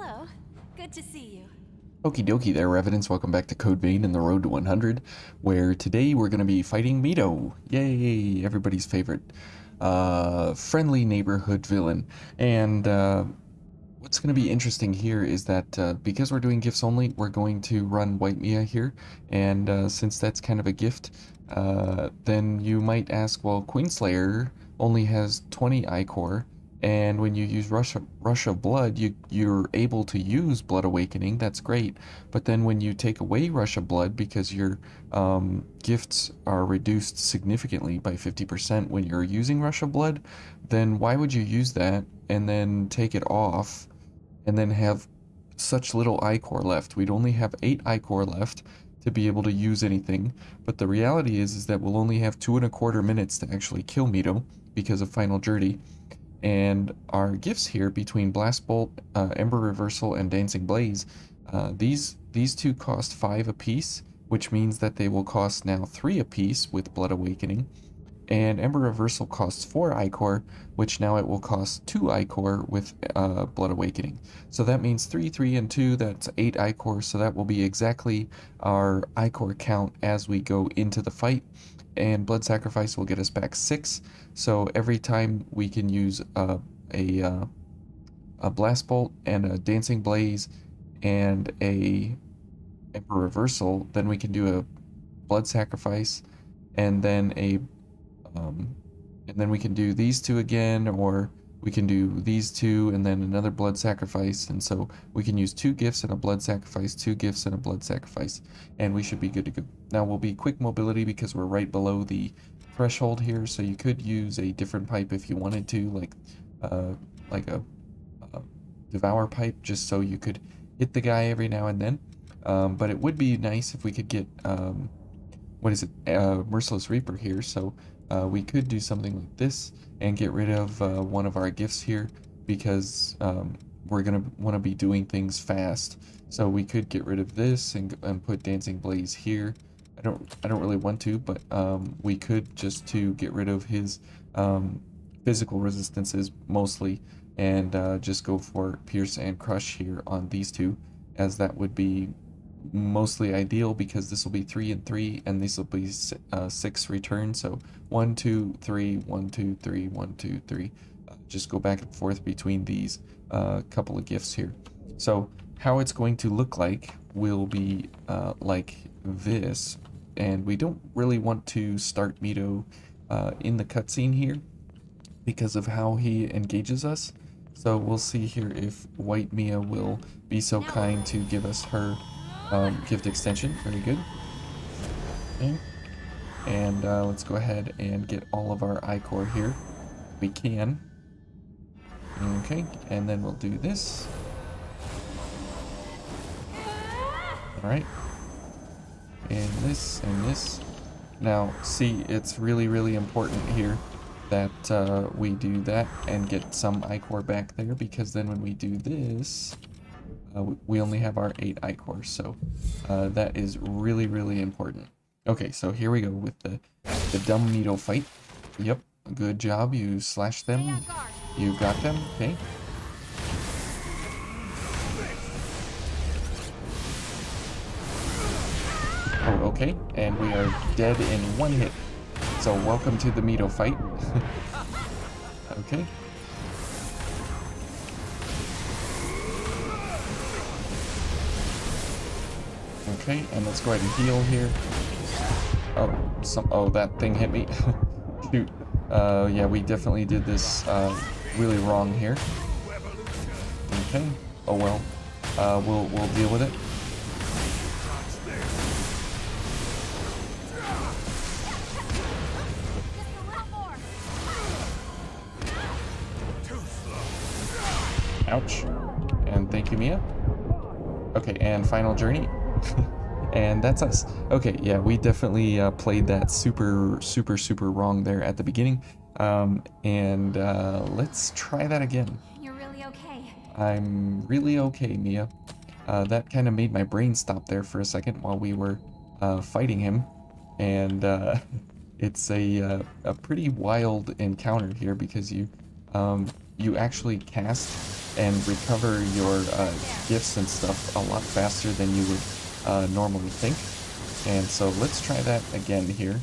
Hello. Good to see you. Okie dokie there, Revenants. Welcome back to Code Vein and the Road to 100, where today we're going to be fighting Mido. Yay! Everybody's favorite friendly neighborhood villain. And what's going to be interesting here is that because we're doing gifts only, we're going to run White Mia here. And since that's kind of a gift, then you might ask, well, Queenslayer only has 20 Ichor. And when you use Rush of Blood, you're able to use Blood Awakening. That's great. But then when you take away Rush of Blood, because your gifts are reduced significantly by 50% when you're using Rush of Blood, then why would you use that and then take it off and then have such little Ichor left? We'd only have 8 Ichor left to be able to use anything. But the reality is that we'll only have 2¼ minutes to actually kill Mido because of Final Journey. And our gifts here between Blast Bolt, Ember Reversal, and Dancing Blaze, these two cost 5 apiece, which means that they will cost now 3 apiece with Blood Awakening. And Ember Reversal costs 4 Ichor, which now it will cost 2 Ichor with Blood Awakening. So that means 3, 3, and 2, that's 8 Ichor, so that will be exactly our Ichor count as we go into the fight. And Blood Sacrifice will get us back 6, so every time we can use a Blast Bolt and a Dancing Blaze and a Ember Reversal, then we can do a Blood Sacrifice, and then we can do these two again, or we can do these two and then another Blood Sacrifice, and so we can use 2 gifts and a Blood Sacrifice, 2 gifts and a Blood Sacrifice, and we should be good to go. Now we'll be quick mobility because we're right below the threshold here, so you could use a different pipe if you wanted to, like a Devour pipe, just so you could hit the guy every now and then. But it would be nice if we could get, Merciless Reaper here, so we could do something like this and get rid of one of our gifts here, because we're gonna want to be doing things fast. So we could get rid of this and put Dancing Blaze here. I don't really want to, but we could just to get rid of his physical resistances mostly, and just go for Pierce and Crush here on these two, as that would be mostly ideal, because this will be 3 and 3 and these will be 6 returns. So 1 2 3 1 2 3 1 2 3, just go back and forth between these couple of gifts here. So how it's going to look like will be like this, and we don't really want to start Mido in the cutscene here because of how he engages us. So we'll see here if White Mia will be so kind to give us her gift extension. Very good. Okay. And let's go ahead and get all of our Ichor here. We can. Okay, and then we'll do this. Alright. And this and this. Now, see, it's really important here that we do that and get some Ichor back there, because then when we do this, we only have our 8 Ichor, so that is really important. Okay, so here we go with the dumb Mido fight. Yep, good job, you slashed them. You got them, okay. Oh, okay, and we are dead in 1 hit. So welcome to the Mido fight. Okay. Okay, and let's go ahead and heal here. Oh, that thing hit me. Shoot. Yeah, we definitely did this really wrong here. Okay. Oh well. We'll deal with it. Ouch. And thank you, Mia. Okay, and Final Journey. And that's us. Okay, yeah, we definitely played that super wrong there at the beginning. Let's try that again. You're really okay. I'm really okay, Mia. That kind of made my brain stop there for a second while we were fighting him. And it's a pretty wild encounter here, because you actually cast and recover your gifts and stuff a lot faster than you would normally think. And so let's try that again here.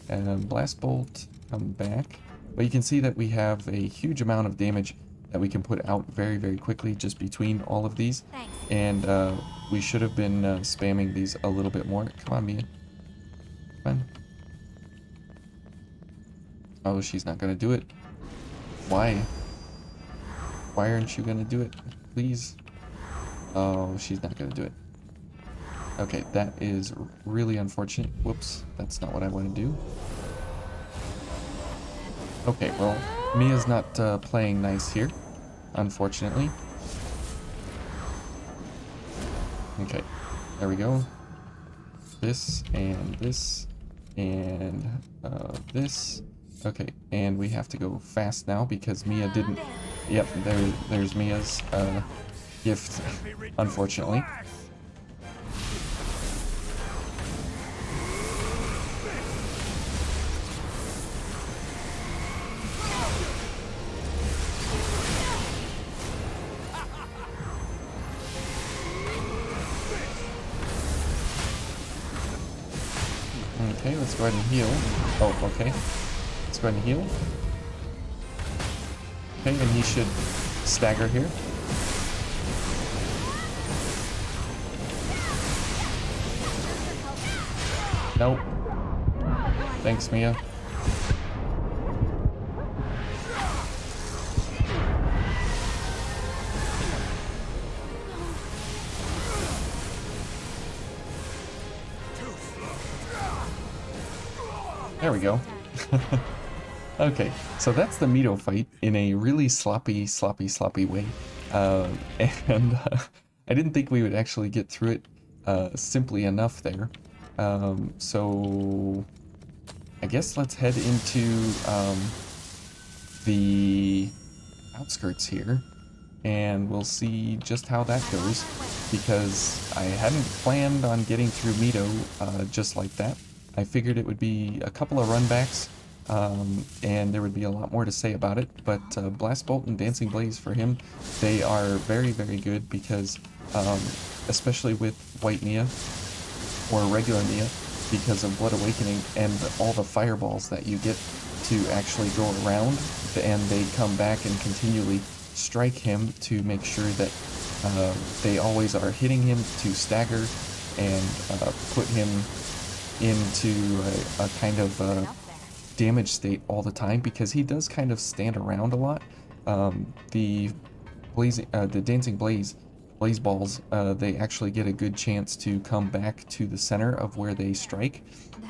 And Blast Bolt, come back. But you can see that we have a huge amount of damage that we can put out very, very quickly just between all of these. Thanks. And we should have been spamming these a little bit more. Come on, Mia. Come on. Oh, she's not going to do it. Why? Why aren't you going to do it? Please. Oh, she's not going to do it. Okay, that is really unfortunate. Whoops, that's not what I want to do. Okay, well, Mia's not playing nice here, unfortunately. Okay, there we go. This and this and this. Okay, and we have to go fast now because Mia didn't... Yep, there's Mia's gift, unfortunately. Okay, let's go ahead and heal. Oh, okay. Let's go ahead and heal. Okay, and he should stagger here. Nope. Thanks, Mia. There we go. Okay, so that's the Mido fight in a really sloppy way. And I didn't think we would actually get through it simply enough there. So I guess let's head into the outskirts here, and we'll see just how that goes, because I hadn't planned on getting through Mido just like that. I figured it would be a couple of runbacks, and there would be a lot more to say about it, but Blast Bolt and Dancing Blaze for him, they are very, very good because, especially with White Mia, or regular Mia, because of Blood Awakening and all the fireballs that you get to actually go around, and they come back and continually strike him to make sure that they always are hitting him to stagger and put him into a kind of damage state all the time, because he does kind of stand around a lot. The Dancing Blaze balls, they actually get a good chance to come back to the center of where they strike,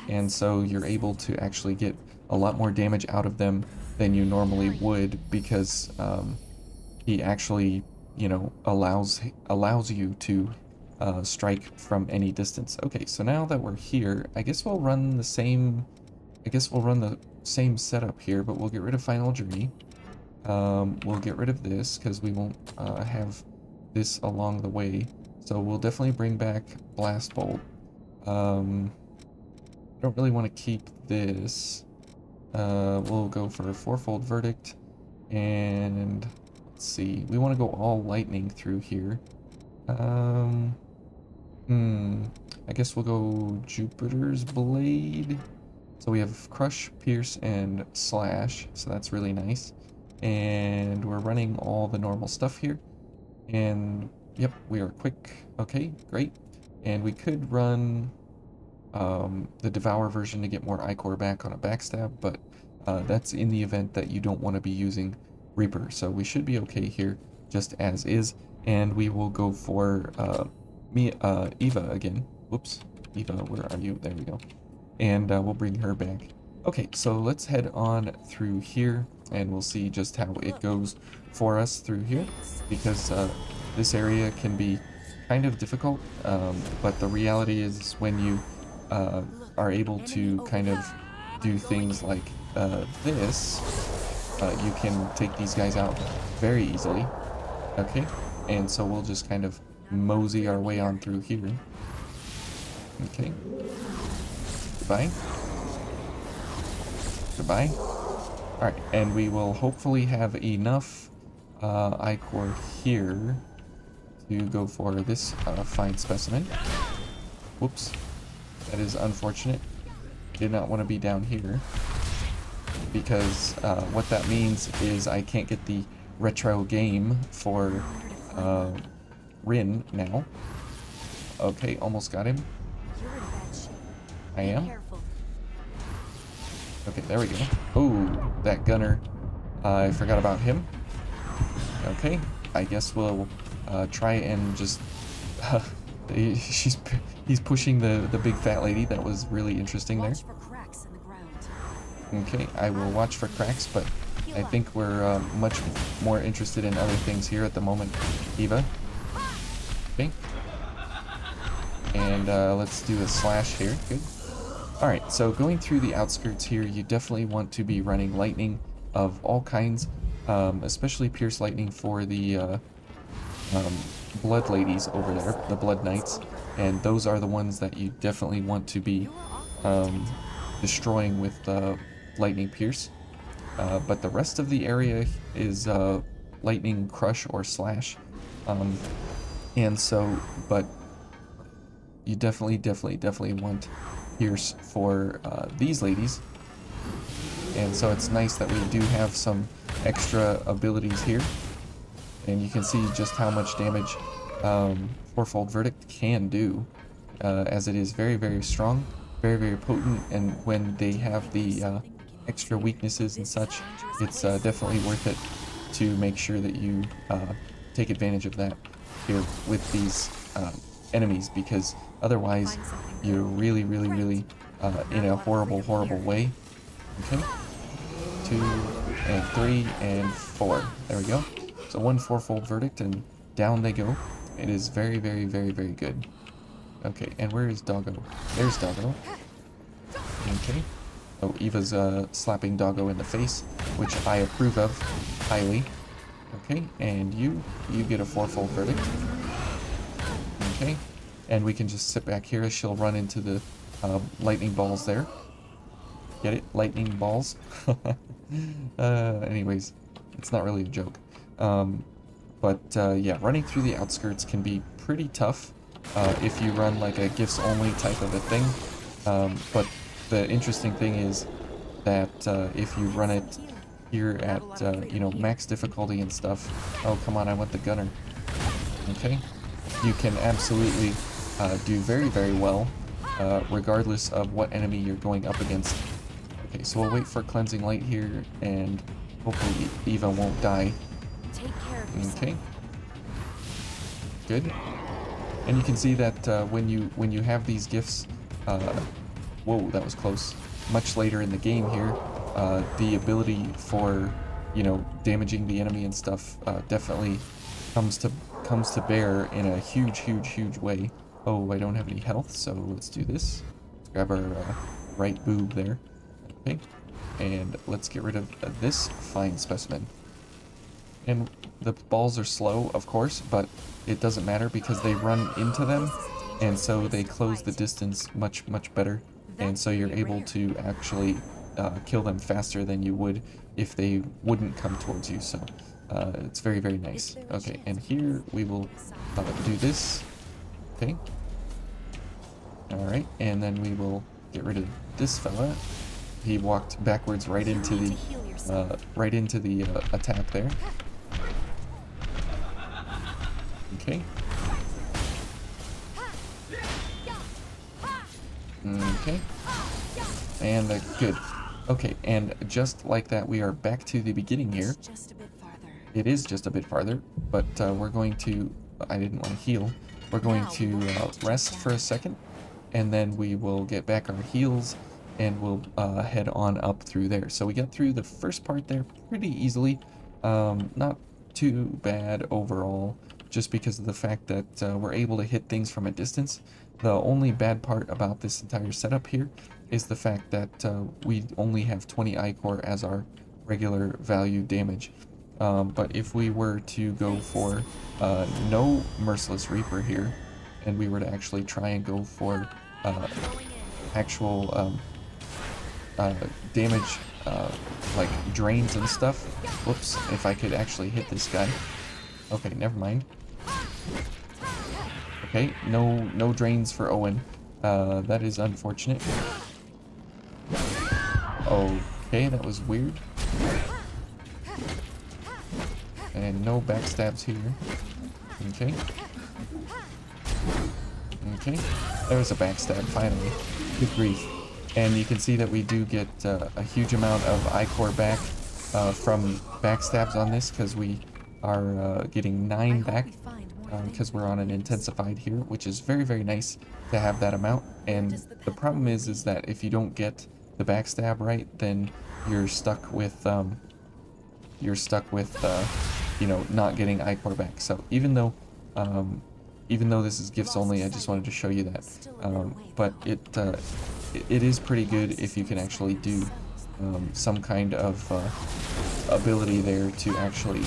and so you're able to actually get a lot more damage out of them than you normally would, because he actually, you know, allows you to strike from any distance. Okay, so now that we're here, I guess we'll run the same setup here, but we'll get rid of Final Journey. We'll get rid of this because we won't have this along the way. So we'll definitely bring back Blast Bolt. I don't really want to keep this. We'll go for a fourfold verdict, and let's see, we want to go all lightning through here. I guess we'll go Jupiter's Blade. So we have Crush, Pierce, and Slash, so that's really nice. And we're running all the normal stuff here. And yep, we are quick. Okay, great. And we could run the Devour version to get more Ichor back on a backstab, but that's in the event that you don't want to be using Reaper. So we should be okay here, just as is. And we will go for Eva again. Whoops. Eva, where are you? There we go. And we'll bring her back. Okay, so let's head on through here, and we'll see just how it goes for us through here, because this area can be kind of difficult, but the reality is when you are able to kind of do things like this, you can take these guys out very easily. Okay, and so we'll just kind of mosey our way on through here. Okay. Goodbye. Goodbye. Alright, and we will hopefully have enough I-core here to go for this fine specimen. Whoops. That is unfortunate. Did not want to be down here. Because what that means is I can't get the retro game for Rin now. Okay, almost got him. You're in bad shape. I am. Be careful. Okay, there we go. Oh, that gunner. I forgot about him. Okay, I guess we'll try and just... he's pushing the big fat lady. That was really interesting there. Watch for cracks in the ground. Okay, I will watch for cracks, but I think we're much more interested in other things here at the moment, Eva. Okay. And let's do a slash here. Good. Alright, so going through the outskirts here, you definitely want to be running lightning of all kinds, especially Pierce Lightning for the Blood Ladies over there, the Blood Knights, and those are the ones that you definitely want to be destroying with Lightning Pierce. But the rest of the area is Lightning Crush or Slash, and so, but you definitely want Pierce for these ladies, and so it's nice that we do have some extra abilities here, and you can see just how much damage Fourfold Verdict can do, as it is very strong, very potent, and when they have the extra weaknesses and such, it's definitely worth it to make sure that you take advantage of that here with these enemies, because otherwise you're really in a horrible way. Okay, 2 and 3 and 4, there we go. So 1 Fourfold Verdict and down they go. It is very good. Okay, and where is Doggo? There's Doggo. Okay. Oh, Eva's slapping Doggo in the face, which I approve of highly. Okay, and you get a Fourfold Verdict. Okay, and we can just sit back here as she'll run into the lightning balls there. Get it? Lightning balls? Anyways, it's not really a joke. But yeah, running through the outskirts can be pretty tough if you run like a gifts only type of a thing. But the interesting thing is that if you run it here at you know, max difficulty and stuff. Oh, come on, I want the gunner. Okay, you can absolutely do very well, regardless of what enemy you're going up against. Okay, so we'll wait for cleansing light here, and hopefully Eva won't die. Take care of yourself. Okay, good. And you can see that when you have these gifts, whoa, that was close. Much later in the game here, the ability for, you know, damaging the enemy and stuff definitely comes to bear in a huge way. Oh, I don't have any health, so let's do this. Let's grab our right boob there. Okay, and let's get rid of this fine specimen. And the balls are slow, of course, but it doesn't matter because they run into them, and so they close the distance much better, and so you're able to actually kill them faster than you would if they wouldn't come towards you. So it's very nice. Okay, and here we will do this. Okay, all right, and then we will get rid of this fella. He walked backwards right into the attack there. Okay. Okay. And good. Okay, and just like that, we are back to the beginning here. Just a bit farther. It is just a bit farther, but we're going to... I didn't want to heal. We're going to rest for a second, and then we will get back our heals, and we'll head on up through there. So we got through the first part there pretty easily. Not too bad overall, just because of the fact that we're able to hit things from a distance. The only bad part about this entire setup here is the fact that we only have 20 I-core as our regular value damage. But if we were to go for no Merciless Reaper here, and we were to actually try and go for actual damage like drains and stuff. Whoops, if I could actually hit this guy. Okay, never mind. Okay, no drains for Owen. That is unfortunate. Okay, that was weird. And no backstabs here. Okay. Okay, there's a backstab, finally. Good grief. And you can see that we do get a huge amount of I-Core back from backstabs on this, because we are getting 9 back, because we're on an intensified here, which is very, very nice to have that amount. And the problem is that if you don't get the backstab right, then you're stuck with, you know, not getting I-Core back. So even though this is gifts only, I just wanted to show you that. But it is pretty good if you can actually do some kind of ability there to actually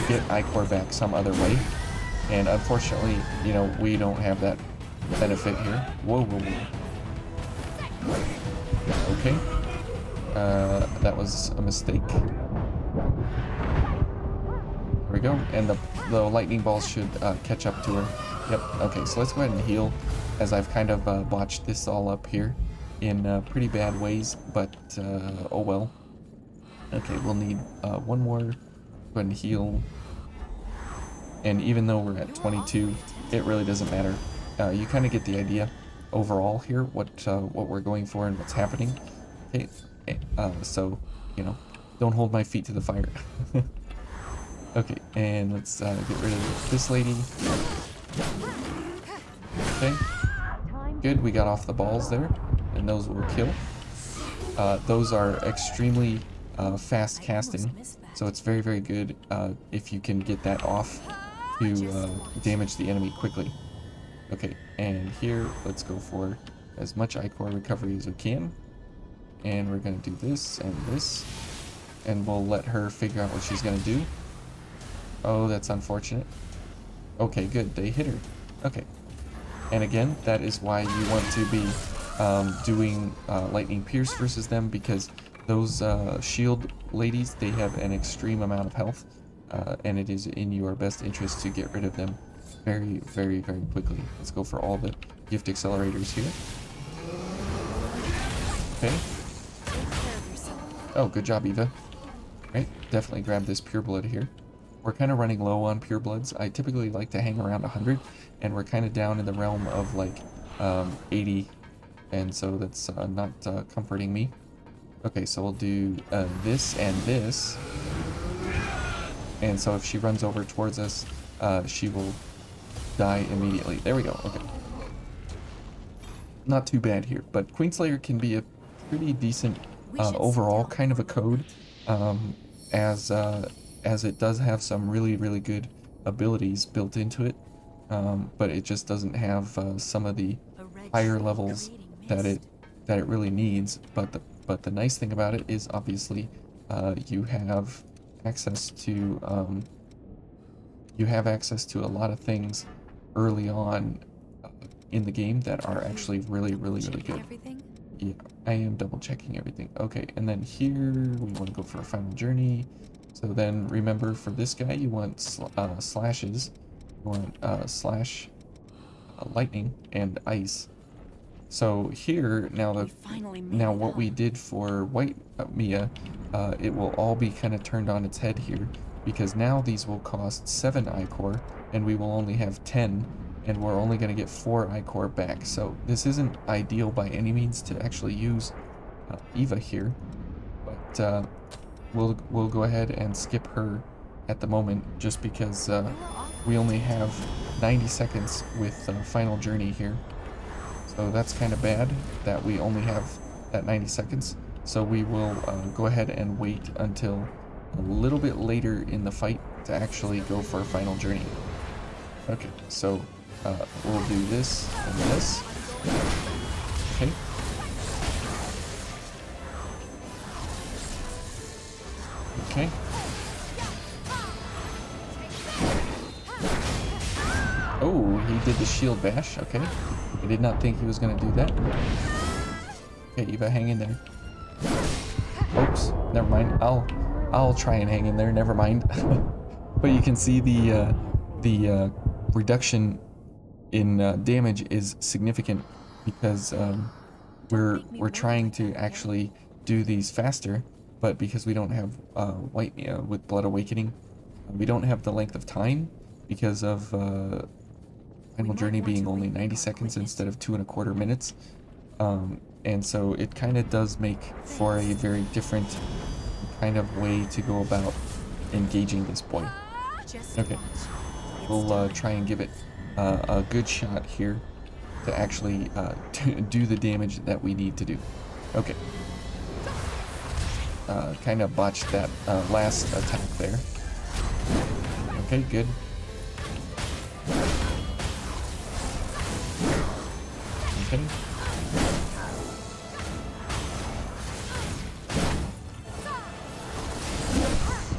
get I-Core back some other way. And unfortunately, you know, we don't have that benefit here. Whoa, whoa, whoa. Okay. That was a mistake. There we go. And the lightning balls should catch up to her. Yep. Okay, so let's go ahead and heal, as I've kind of botched this all up here in pretty bad ways, but oh well. Okay, we'll need one more. Go ahead and heal. And even though we're at 22, it really doesn't matter. You kind of get the idea overall here, what we're going for and what's happening. Okay, so, you know, don't hold my feet to the fire. Okay, and let's get rid of this lady. Okay, good, we got off the balls there, and those will kill. Those are extremely fast casting, so it's very, very good if you can get that off to damage the enemy quickly. Okay, and here, let's go for as much I-Core recovery as we can. And we're going to do this and this, and we'll let her figure out what she's going to do. Oh, that's unfortunate. Okay, good, they hit her. Okay. And again, that is why you want to be doing Lightning Pierce versus them, because those shield ladies, they have an extreme amount of health, and it is in your best interest to get rid of them very, very, very quickly. Let's go for all the gift accelerators here. Okay. Oh, good job, Eva. Right, definitely grab this pure blood here. We're kind of running low on pure bloods. I typically like to hang around 100, and we're kind of down in the realm of like 80, and so that's not comforting me. Okay, so we'll do this and this, and so if she runs over towards us, she will die immediately. There we go. Okay, not too bad here, but Queenslayer can be a pretty decent overall kind of a code, as it does have some really, really good abilities built into it, but it just doesn't have some of the higher levels that it really needs. But the nice thing about it is obviously you have access to a lot of things early on in the game that are actually really, really, really good. Yeah, I am double checking everything. Okay, and then here we want to go for a final journey. So then remember, for this guy you want slashes, you want slash lightning and ice. So here now what we did for white Mia, it will all be kind of turned on its head here, because now these will cost 7 I-Core and we will only have 10, and we're only going to get 4 I-Core back. So this isn't ideal by any means to actually use Eva here, but we'll go ahead and skip her at the moment, just because we only have 90 seconds with final journey here. So that's kind of bad that we only have that 90 seconds. So we will go ahead and wait until a little bit later in the fight to actually go for a final journey. Okay, so we'll do this and this. Okay. Okay. Oh, he did the shield bash. Okay. I did not think he was going to do that. Okay, Eva, hang in there. Oops, never mind. I'll try and hang in there. Never mind. But you can see the reduction in damage is significant because we're trying to actually do these faster, but because we don't have white with Blood Awakening, we don't have the length of time because of Final Journey being only 90 seconds instead of 2¼ minutes. And so it kind of does make for a very different kind of way to go about engaging this boy. Okay, we'll try and give it a good shot here to actually do the damage that we need to do. Okay. Kind of botched that last attack there. Okay, good. Okay.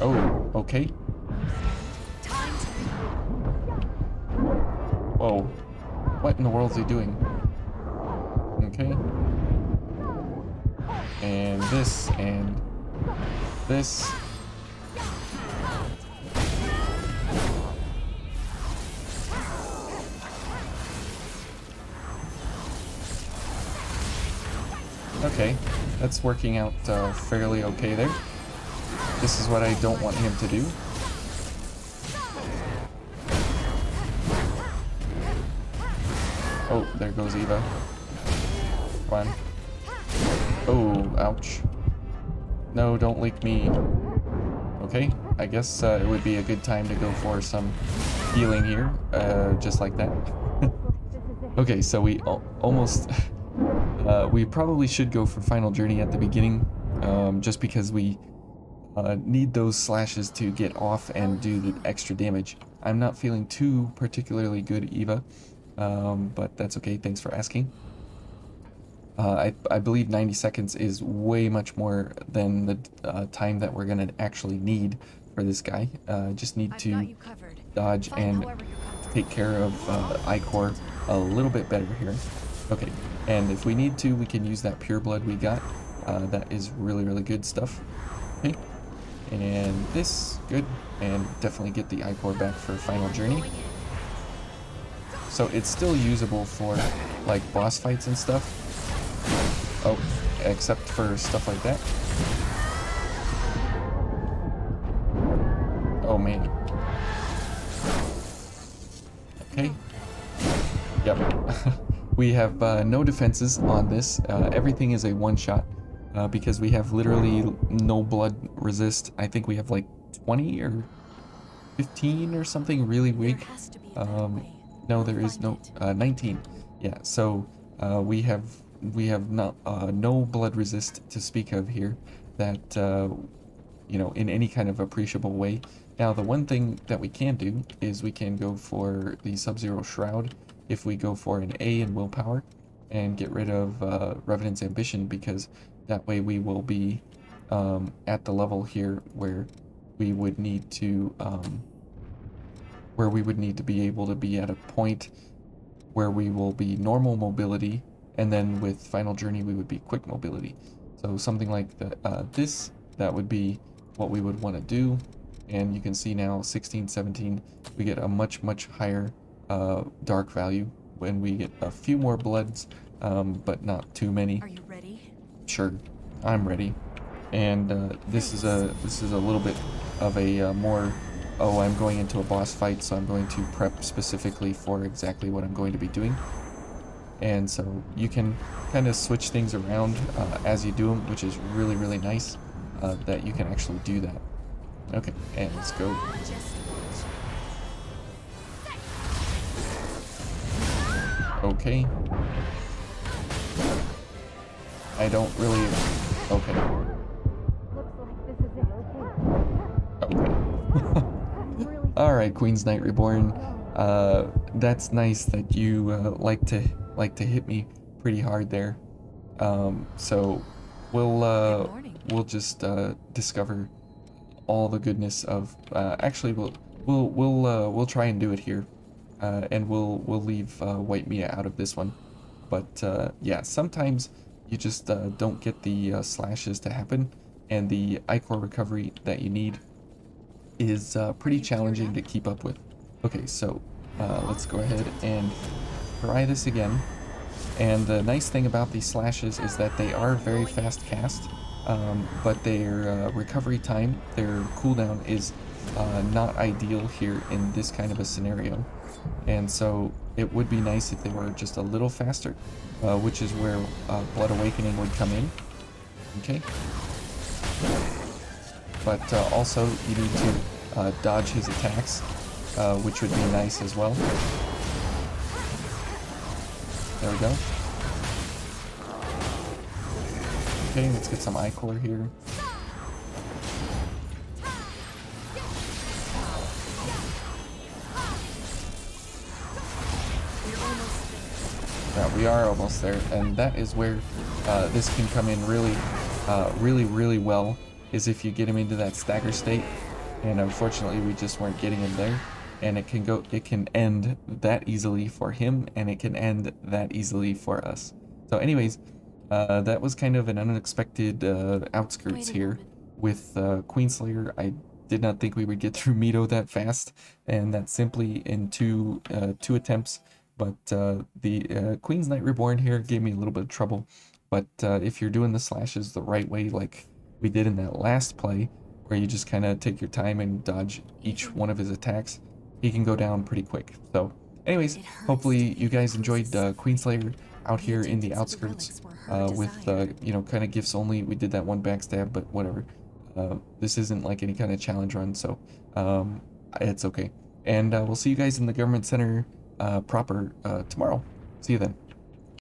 Oh, okay. Whoa. What in the world is he doing? Okay. And this, and this. Okay, that's working out fairly okay there. This is what I don't want him to do. Oh, there goes Eva. Come on. Oh, ouch. No, don't lick me. Okay, I guess it would be a good time to go for some healing here, just like that. Okay, so we almost... we probably should go for Final Journey at the beginning, just because we need those slashes to get off and do the extra damage. I'm not feeling too particularly good, Eva, but that's okay, thanks for asking. I believe 90 seconds is way much more than the time that we're going to actually need for this guy. Just need to dodge and take care of Ichor a little bit better here. Okay, and if we need to, we can use that pure blood we got. That is really, really good stuff. Okay, and this, good, and definitely get the Ichor back for Final Journey. So it's still usable for like boss fights and stuff. Oh, except for stuff like that. Oh man. Okay. Yep. We have no defenses on this. Everything is a one-shot because we have literally no blood resist. I think we have like 20 or 15 or something really weak. No, there is no 19. Yeah, so we have not no blood resist to speak of here that you know, in any kind of appreciable way. Now the one thing that we can do is we can go for the Sub-Zero Shroud if we go for an A in willpower and get rid of Revenant's Ambition, because that way we will be at the level here where we would need to be able to be at a point where we will be normal mobility, and then with Final Journey we would be quick mobility. So something like this, that would be what we would want to do. And you can see now 16, 17, we get a much higher dark value when we get a few more bloods, but not too many. Are you ready? Sure, I'm ready. And this is a little bit of a more, oh, I'm going into a boss fight, so I'm going to prep specifically for exactly what I'm going to be doing. And so you can kind of switch things around as you do them, which is really nice that you can actually do that. Okay, and let's go. Okay. I don't really... Okay. Okay. Alright, Queen's Knight Reborn. That's nice that you like to hit me pretty hard there. So we'll just discover all the goodness of actually we'll try and do it here, and we'll leave White Mia out of this one. But yeah, sometimes you just don't get the slashes to happen, and the ichor recovery that you need is pretty challenging to keep up with. Okay, so let's go ahead and try this again. And the nice thing about these slashes is that they are very fast cast, but their recovery time, their cooldown is not ideal here in this kind of a scenario. And so it would be nice if they were just a little faster, which is where Blood Awakening would come in. Okay. But also you need to dodge his attacks, which would be nice as well. There we go. Okay, let's get some ichor here. Yeah, we are almost there, and that is where this can come in really, really well, is if you get him into that stagger state. And unfortunately, we just weren't getting him there. And it can end that easily for him, and it can end that easily for us. So anyways, that was kind of an unexpected outskirts here with Queenslayer. I did not think we would get through Mido that fast, and that's simply in two attempts. But the Queen's Knight Reborn here gave me a little bit of trouble. But if you're doing the slashes the right way, like we did in that last play, where you just kind of take your time and dodge each one of his attacks, he can go down pretty quick. So anyways, hopefully you guys enjoyed Queenslayer out here in the outskirts with, you know, kind of gifts only. We did that one backstab, but whatever. This isn't like any kind of challenge run, so it's okay. And we'll see you guys in the government center proper tomorrow. See you then.